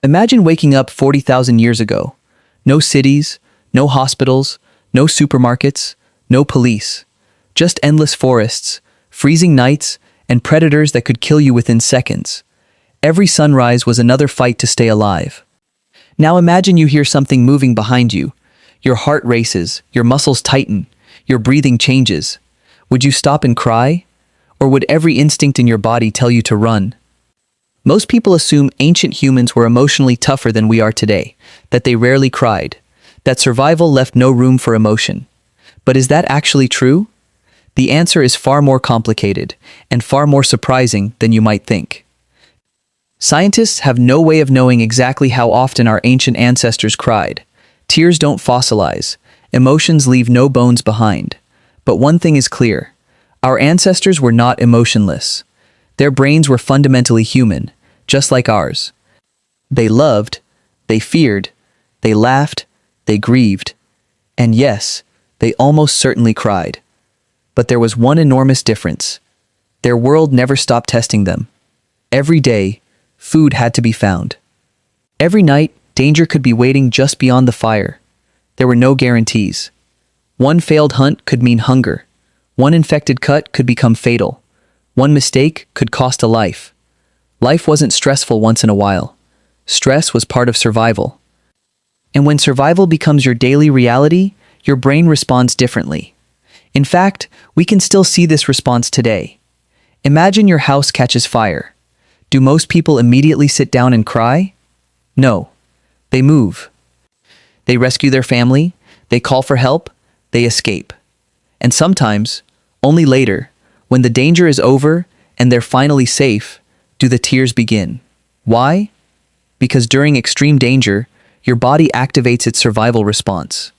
Imagine waking up 40,000 years ago. No cities, no hospitals, no supermarkets, no police. Just endless forests, freezing nights, and predators that could kill you within seconds. Every sunrise was another fight to stay alive. Now imagine you hear something moving behind you. Your heart races, your muscles tighten, your breathing changes. Would you stop and cry? Or would every instinct in your body tell you to run? Most people assume ancient humans were emotionally tougher than we are today, that they rarely cried, that survival left no room for emotion. But is that actually true? The answer is far more complicated and far more surprising than you might think. Scientists have no way of knowing exactly how often our ancient ancestors cried. Tears don't fossilize. Emotions leave no bones behind. But one thing is clear. Our ancestors were not emotionless. Their brains were fundamentally human, just like ours. They loved, they feared, they laughed, they grieved, and yes, they almost certainly cried. But there was one enormous difference. Their world never stopped testing them. Every day, food had to be found. Every night, danger could be waiting just beyond the fire. There were no guarantees. One failed hunt could mean hunger. One infected cut could become fatal. One mistake could cost a life. Life wasn't stressful once in a while. Stress was part of survival. And when survival becomes your daily reality, your brain responds differently. In fact, we can still see this response today. Imagine your house catches fire. Do most people immediately sit down and cry? No. They move. They rescue their family, they call for help, they escape. And sometimes, only later, when the danger is over and they're finally safe, do the tears begin. Why? Because during extreme danger, your body activates its survival response.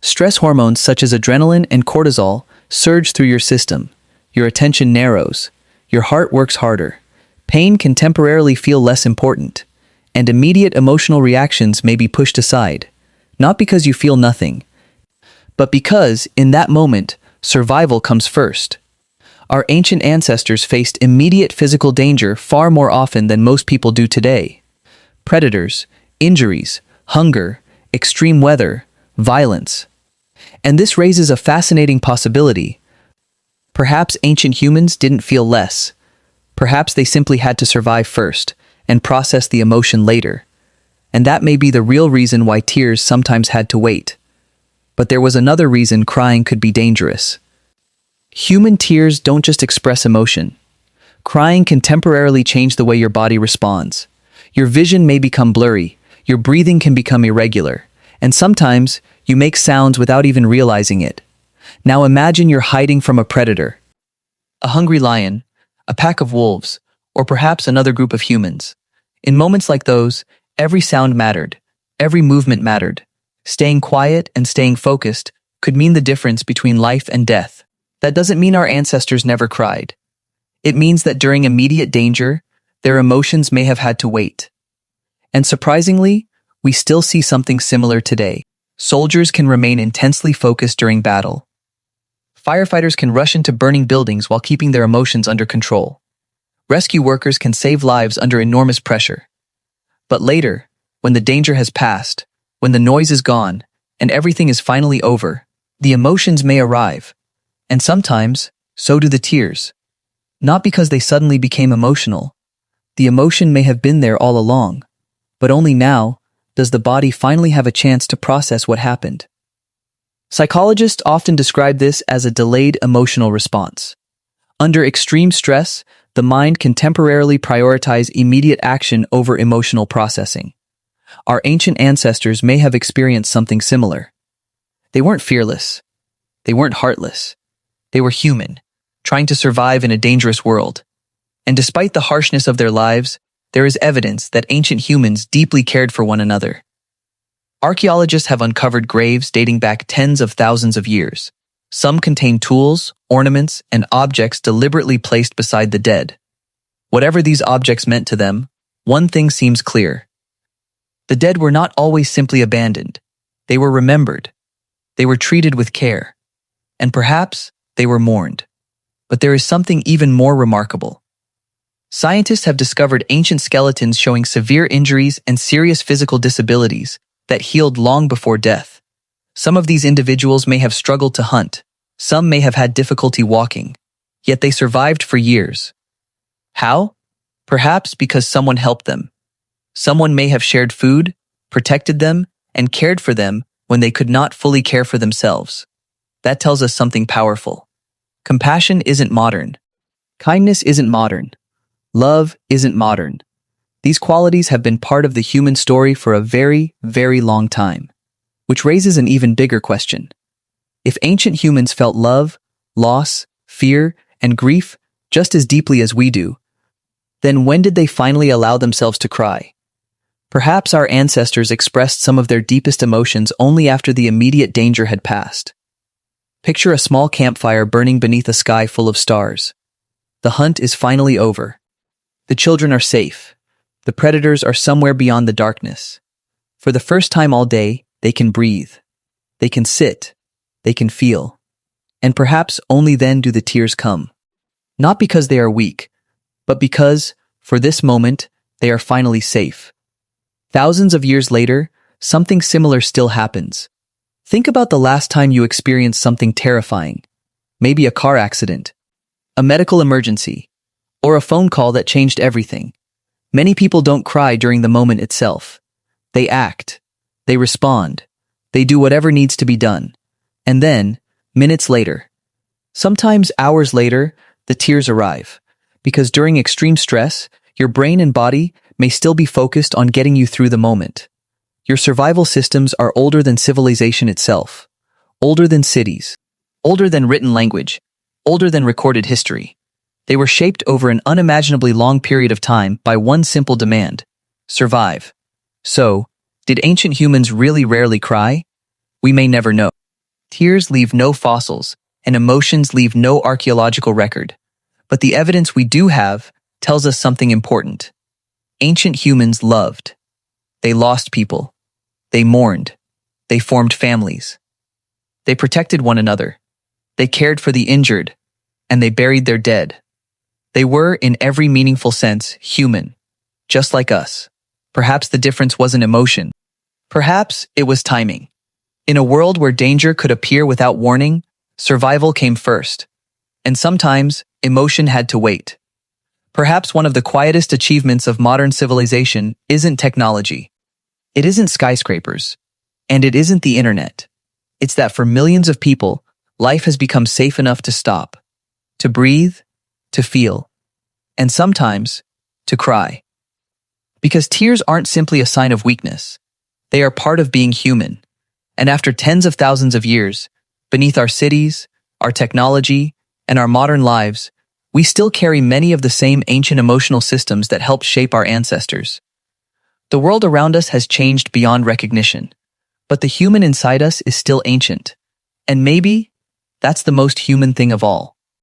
Stress hormones such as adrenaline and cortisol surge through your system. Your attention narrows. Your heart works harder. Pain can temporarily feel less important. And immediate emotional reactions may be pushed aside. Not because you feel nothing, but because, in that moment, survival comes first. Our ancient ancestors faced immediate physical danger far more often than most people do today. Predators, injuries, hunger, extreme weather, violence. And this raises a fascinating possibility. Perhaps ancient humans didn't feel less. Perhaps they simply had to survive first and process the emotion later. And that may be the real reason why tears sometimes had to wait. But there was another reason crying could be dangerous. Human tears don't just express emotion. Crying can temporarily change the way your body responds. Your vision may become blurry, your breathing can become irregular, and sometimes you make sounds without even realizing it. Now imagine you're hiding from a predator. A hungry lion, a pack of wolves, or perhaps another group of humans. In moments like those, every sound mattered, every movement mattered. Staying quiet and staying focused could mean the difference between life and death. That doesn't mean our ancestors never cried. It means that during immediate danger, their emotions may have had to wait. And surprisingly, we still see something similar today. Soldiers can remain intensely focused during battle. Firefighters can rush into burning buildings while keeping their emotions under control. Rescue workers can save lives under enormous pressure. But later, when the danger has passed, when the noise is gone, and everything is finally over, the emotions may arrive. And sometimes, so do the tears. Not because they suddenly became emotional. The emotion may have been there all along. But only now does the body finally have a chance to process what happened. Psychologists often describe this as a delayed emotional response. Under extreme stress, the mind can temporarily prioritize immediate action over emotional processing. Our ancient ancestors may have experienced something similar. They weren't fearless. They weren't heartless. They were human, trying to survive in a dangerous world. And despite the harshness of their lives, there is evidence that ancient humans deeply cared for one another. Archaeologists have uncovered graves dating back tens of thousands of years. Some contain tools, ornaments, and objects deliberately placed beside the dead. Whatever these objects meant to them, one thing seems clear. The dead were not always simply abandoned. They were remembered. They were treated with care. And perhaps they were mourned. But there is something even more remarkable. Scientists have discovered ancient skeletons showing severe injuries and serious physical disabilities that healed long before death. Some of these individuals may have struggled to hunt, some may have had difficulty walking, yet they survived for years. How? Perhaps because someone helped them. Someone may have shared food, protected them, and cared for them when they could not fully care for themselves. That tells us something powerful. Compassion isn't modern. Kindness isn't modern. Love isn't modern. These qualities have been part of the human story for a very, very long time, which raises an even bigger question. If ancient humans felt love, loss, fear, and grief just as deeply as we do, then when did they finally allow themselves to cry? Perhaps our ancestors expressed some of their deepest emotions only after the immediate danger had passed. Picture a small campfire burning beneath a sky full of stars. The hunt is finally over. The children are safe. The predators are somewhere beyond the darkness. For the first time all day, they can breathe. They can sit. They can feel. And perhaps only then do the tears come. Not because they are weak, but because, for this moment, they are finally safe. Thousands of years later, something similar still happens. Think about the last time you experienced something terrifying. Maybe a car accident, a medical emergency, or a phone call that changed everything. Many people don't cry during the moment itself. They act. They respond. They do whatever needs to be done. And then, minutes later, sometimes hours later, the tears arrive. Because during extreme stress, your brain and body may still be focused on getting you through the moment. Your survival systems are older than civilization itself, older than cities, older than written language, older than recorded history. They were shaped over an unimaginably long period of time by one simple demand: survive. So, did ancient humans really rarely cry? We may never know. Tears leave no fossils, and emotions leave no archaeological record. But the evidence we do have tells us something important. Ancient humans loved. They lost people. They mourned. They formed families. They protected one another. They cared for the injured, and they buried their dead. They were, in every meaningful sense, human, just like us. Perhaps the difference wasn't emotion. Perhaps it was timing. In a world where danger could appear without warning, survival came first. And sometimes, emotion had to wait. Perhaps one of the quietest achievements of modern civilization isn't technology. It isn't skyscrapers. And it isn't the internet. It's that for millions of people, life has become safe enough to stop, to breathe, to feel, and sometimes, to cry. Because tears aren't simply a sign of weakness. They are part of being human. And after tens of thousands of years, beneath our cities, our technology, and our modern lives, we still carry many of the same ancient emotional systems that helped shape our ancestors. The world around us has changed beyond recognition, but the human inside us is still ancient. And maybe that's the most human thing of all.